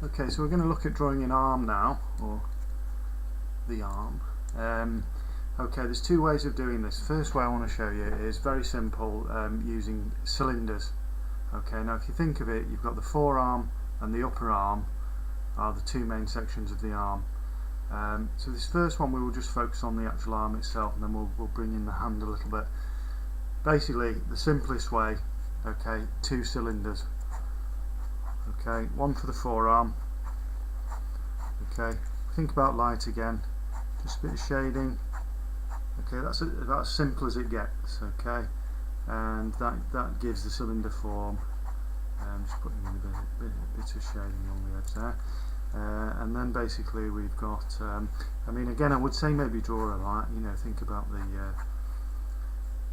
Okay, so we're going to look at drawing an arm now, or the arm. Okay, there's two ways of doing this. First way I want to show you is very simple, using cylinders. Okay, now if you think of it, you've got the forearm and the upper arm are the two main sections of the arm. So this first one we will just focus on the actual arm itself, and then we'll bring in the hand a little bit. Basically, the simplest way, okay, two cylinders. Okay, one for the forearm. Okay, think about light again, just a bit of shading. Okay, that's about as simple as it gets. Okay, and that gives the cylinder form. Just putting in a bit of shading on the edge there, and then basically we've got. I mean, again, I would say maybe draw a line. You know, think about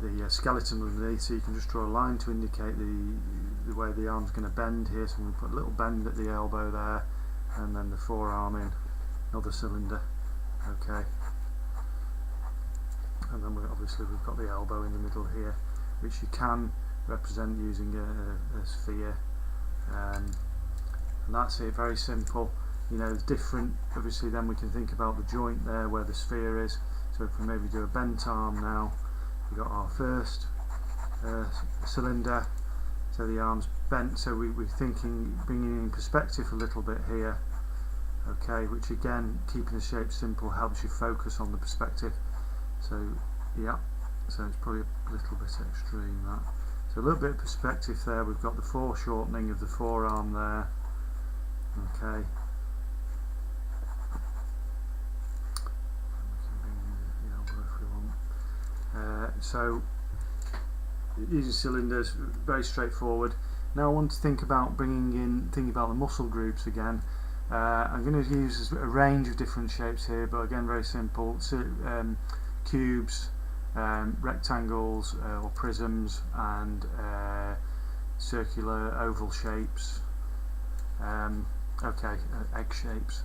the skeleton underneath, so you can just draw a line to indicate the way the arm's going to bend here. So we put a little bend at the elbow there, and then the forearm in another cylinder. Okay, and then obviously we've got the elbow in the middle here, which you can represent using a sphere, and that's it. Very simple. You know, different. Obviously, then we can think about the joint there where the sphere is. So if we maybe do a bent arm now. We've got our first cylinder, so the arm's bent, so we're thinking, bringing in perspective a little bit here, okay, which again, keeping the shape simple helps you focus on the perspective. So yeah, so it's probably a little bit extreme, that. So a little bit of perspective there. We've got the foreshortening of the forearm there, okay. So using cylinders, very straightforward. Now I want to think about thinking about the muscle groups again. I'm going to use a range of different shapes here, but again very simple. Cubes, rectangles or prisms, and circular oval shapes. Okay, egg shapes.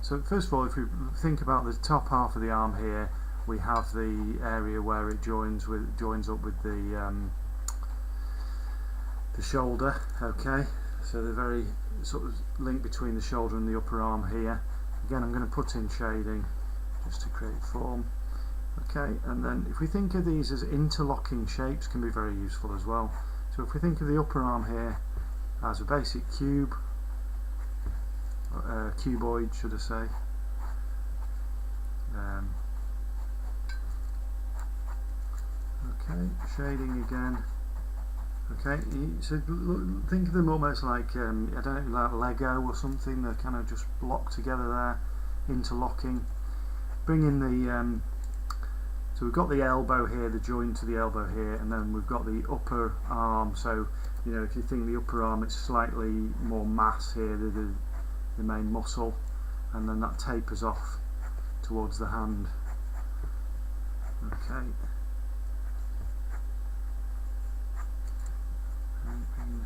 So first of all, if we think about the top half of the arm here, we have the area where it joins up with the shoulder. Okay, so the very sort of link between the shoulder and the upper arm here. Again, I'm going to put in shading just to create form. Okay, and then if we think of these as interlocking shapes, can be very useful as well. So if we think of the upper arm here as a basic cube, cuboid should I say. Okay, shading again. Okay, so think of them almost like, I don't know, like Lego or something. They're kind of just blocked together there, interlocking. Bring in the, so we've got the elbow here, the joint to the elbow here, and then we've got the upper arm. So, you know, if you think the upper arm, it's slightly more mass here, the main muscle, and then that tapers off towards the hand. Okay.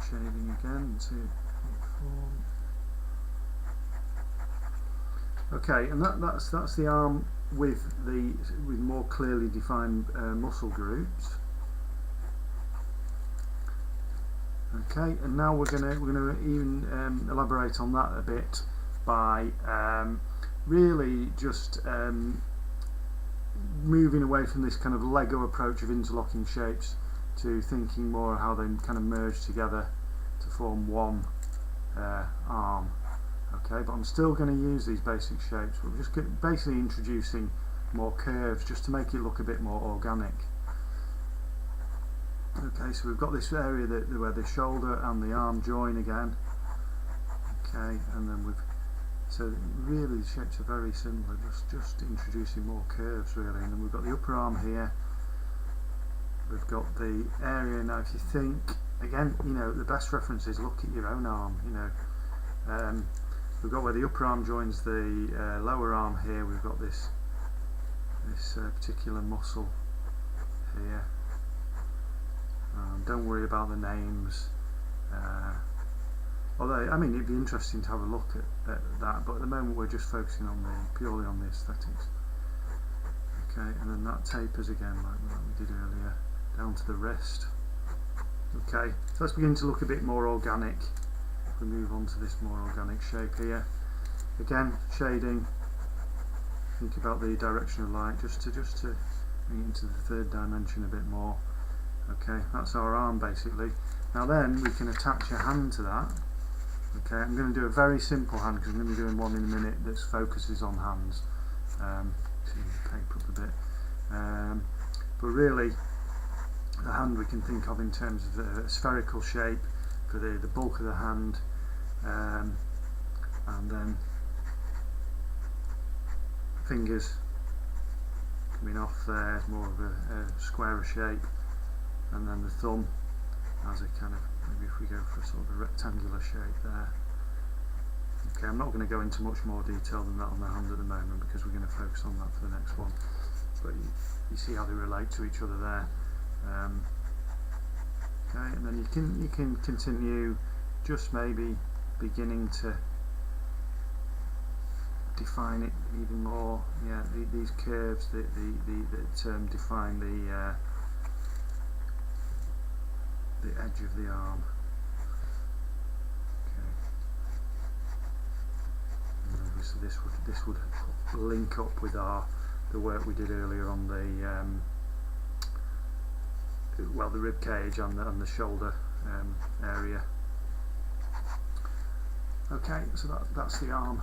Shading again to form. Okay, and that's the arm with more clearly defined muscle groups. Okay, and now we're gonna even elaborate on that a bit by really just moving away from this kind of Lego approach of interlocking shapes to thinking more how they kind of merge together to form one arm. Okay, but I'm still going to use these basic shapes. We're just basically introducing more curves just to make it look a bit more organic. Okay, so we've got this area where the shoulder and the arm join again. Okay, and then so really the shapes are very similar, just introducing more curves really. And then we've got the upper arm here. We've got the area now. If you think again, you know, the best reference is look at your own arm. You know, we've got where the upper arm joins the lower arm here. We've got this particular muscle here. Don't worry about the names. Although, I mean, it'd be interesting to have a look at that. But at the moment, we're just focusing on purely on the aesthetics. Okay, and then that tapers again like we did earlier, down to the wrist. Okay, so let's begin to look a bit more organic. we move on to this more organic shape here. Again, shading, think about the direction of light just to bring it into the third dimension a bit more. Okay, that's our arm basically. Now then we can attach a hand to that. Okay, I'm going to do a very simple hand because I'm going to be doing one in a minute that focuses on hands. See the paper up a bit. But really, the hand we can think of in terms of a spherical shape for the bulk of the hand, and then fingers coming off there, more of a squarer shape, and then the thumb as a kind of, maybe if we go for a sort of a rectangular shape there. Okay, I'm not going to go into much more detail than that on the hand at the moment because we're going to focus on that for the next one. But you see how they relate to each other there. Okay, and then you can continue, just maybe beginning to define it even more. Yeah, these curves that define the edge of the arm. Okay, and obviously this would link up with the work we did earlier on the rib cage and the shoulder area. Okay, so that's the arm.